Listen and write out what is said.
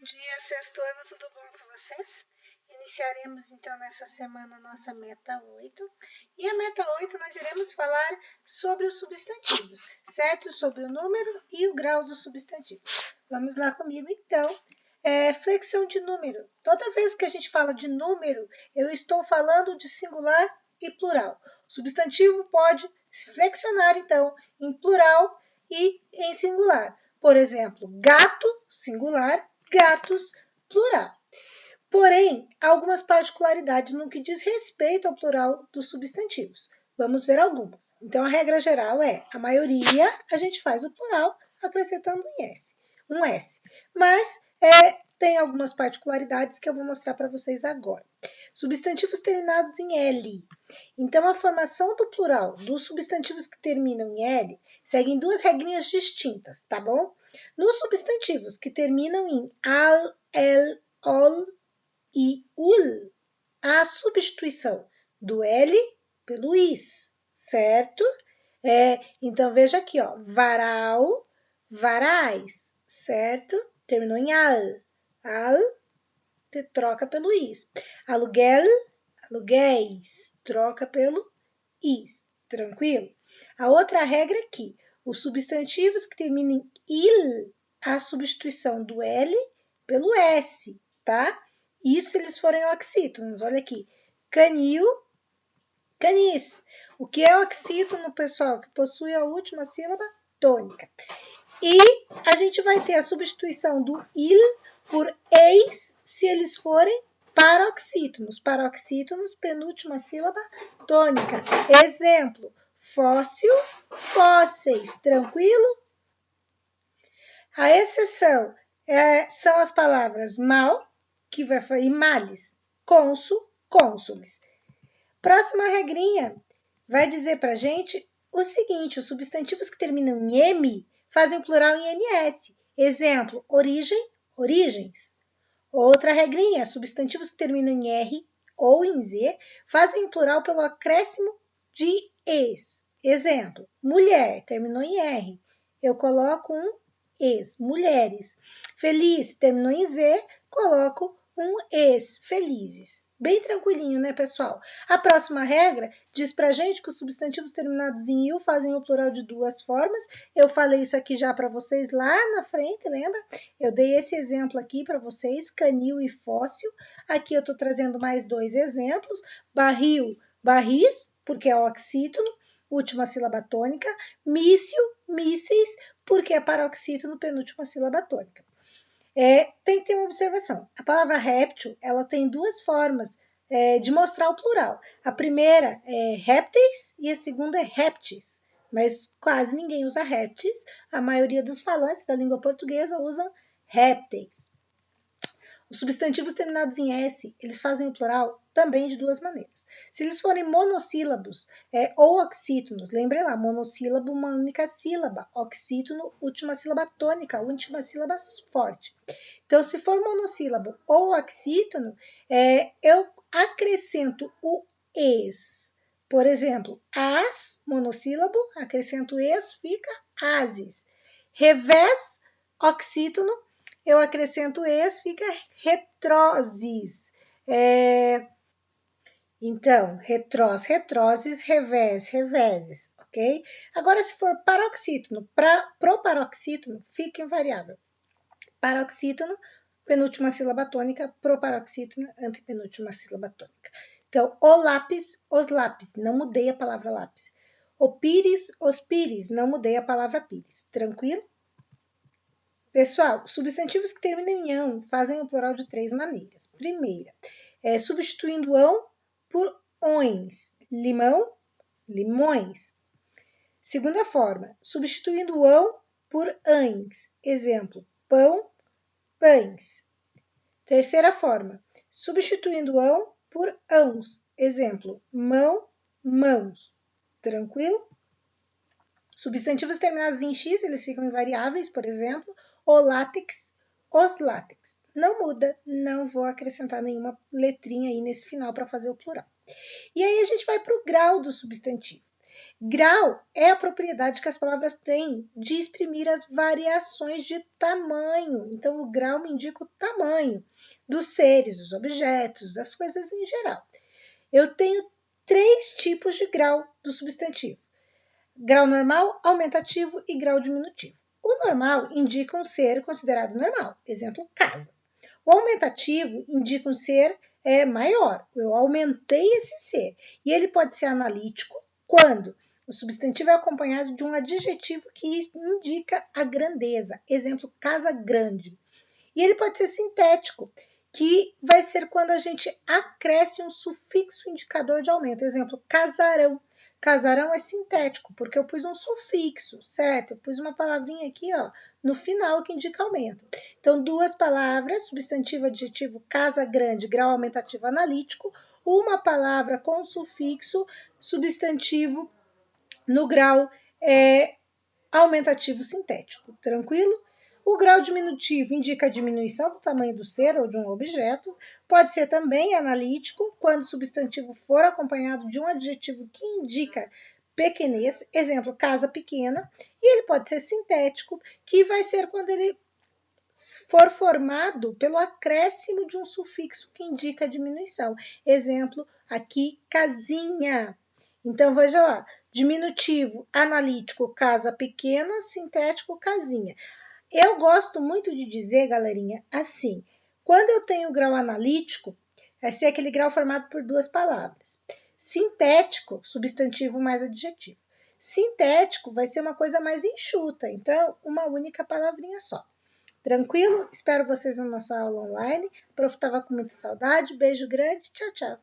Dia, sexto ano, tudo bom com vocês? Iniciaremos então nessa semana a nossa meta 8. E a meta 8 nós iremos falar sobre os substantivos, certo? Sobre o número e o grau dos substantivos. Vamos lá comigo então. Flexão de número. Toda vez que a gente fala de número, eu estou falando de singular e plural. O substantivo pode se flexionar então em plural e em singular. Por exemplo, gato, singular, gatos, plural. Porém, há algumas particularidades no que diz respeito ao plural dos substantivos. Vamos ver algumas. Então, a regra geral é, a maioria a gente faz o plural acrescentando um S. Mas tem algumas particularidades que eu vou mostrar para vocês agora. Substantivos terminados em L. Então, a formação do plural dos substantivos que terminam em L seguem duas regrinhas distintas, tá bom? Nos substantivos que terminam em al, el, ol e ul, há a substituição do L pelo is, certo? Então, veja aqui, ó, varal, varais, certo? Terminou em al, troca pelo is. Aluguel, aluguéis, troca pelo is, tranquilo? A outra regra é que os substantivos que terminam em il, a substituição do L pelo S, tá? Isso se eles forem oxítonos. Olha aqui, canil, canis. O que é oxítono, pessoal? Que possui a última sílaba tônica. E a gente vai ter a substituição do il por eis se eles forem paroxítonos. Paroxítonos, penúltima sílaba tônica. Exemplo, fóssil, fósseis. Tranquilo? A exceção são as palavras mal, que vai falar, e males, cônsul, cônsules. Próxima regrinha vai dizer pra gente o seguinte, os substantivos que terminam em M fazem o plural em NS. Exemplo, origem, origens. Outra regrinha, substantivos que terminam em R ou em Z fazem o plural pelo acréscimo de es. Exemplo, mulher, terminou em R. Eu coloco um es, mulheres. Feliz, terminou em Z, coloco um es, felizes. Bem tranquilinho, né, pessoal? A próxima regra diz pra gente que os substantivos terminados em il fazem o plural de duas formas. Eu falei isso aqui já para vocês lá na frente, lembra? Eu dei esse exemplo aqui para vocês, canil e fóssil. Aqui eu estou trazendo mais dois exemplos. Barril, barris, porque é oxítono, última sílaba tônica. Míssil, mísseis, porque é paroxítono, penúltima sílaba tônica. Tem que ter uma observação. A palavra réptil, ela tem duas formas de mostrar o plural. A primeira é répteis e a segunda é répteis. Mas quase ninguém usa répteis. A maioria dos falantes da língua portuguesa usam répteis. Os substantivos terminados em S, eles fazem o plural também de duas maneiras. Se eles forem monossílabos ou oxítonos, lembre lá, monossílabo, uma única sílaba, oxítono, última sílaba tônica, última sílaba forte. Então, se for monossílabo ou oxítono, eu acrescento o es. Por exemplo, as, monossílabo, acrescento es, fica ases. Revés, oxítono, eu acrescento es, fica retroses. Então, retrós, retroses, revés, reveses, ok? Agora, se for paroxítono, pro paroxítono, fica invariável. Paroxítono, penúltima sílaba tônica, proparoxítono, antepenúltima sílaba tônica. Então, o lápis, os lápis, não mudei a palavra lápis. O pires, os pires, não mudei a palavra pires. Tranquilo? Pessoal, substantivos que terminam em ão fazem o plural de três maneiras. Primeira, substituindo ão por ões. Limão, limões. Segunda forma, substituindo ão por ães. Exemplo, pão, pães. Terceira forma, substituindo ão por ãos. Exemplo, mão, mãos. Tranquilo? Substantivos terminados em x, eles ficam invariáveis, por exemplo, o látex, os látex. Não muda, não vou acrescentar nenhuma letrinha aí nesse final para fazer o plural. E aí a gente vai para o grau do substantivo. Grau é a propriedade que as palavras têm de exprimir as variações de tamanho. Então, o grau me indica o tamanho dos seres, dos objetos, das coisas em geral. Eu tenho 3 tipos de grau do substantivo: grau normal, aumentativo e grau diminutivo. O normal indica um ser considerado normal, exemplo, casa. O aumentativo indica um ser maior, eu aumentei esse ser. E ele pode ser analítico quando o substantivo é acompanhado de um adjetivo que indica a grandeza, exemplo, casa grande. E ele pode ser sintético, que vai ser quando a gente acresce um sufixo indicador de aumento, exemplo, casarão. Casarão é sintético, porque eu pus um sufixo, certo? Eu pus uma palavrinha aqui, ó, no final que indica aumento. Então, 2 palavras, substantivo, adjetivo, casa grande, grau aumentativo analítico, uma palavra com sufixo, substantivo, no grau aumentativo sintético. Tranquilo? O grau diminutivo indica a diminuição do tamanho do ser ou de um objeto. Pode ser também analítico, quando o substantivo for acompanhado de um adjetivo que indica pequenez, exemplo, casa pequena. E ele pode ser sintético, que vai ser quando ele for formado pelo acréscimo de um sufixo que indica a diminuição. Exemplo, aqui, casinha. Então, veja lá, diminutivo, analítico, casa pequena, sintético, casinha. Eu gosto muito de dizer, galerinha, assim, quando eu tenho o grau analítico, vai ser aquele grau formado por 2 palavras. Sintético, substantivo mais adjetivo. Sintético vai ser uma coisa mais enxuta, então, uma única palavrinha só. Tranquilo? Espero vocês na nossa aula online. O prof estava com muita saudade. Beijo grande. Tchau, tchau.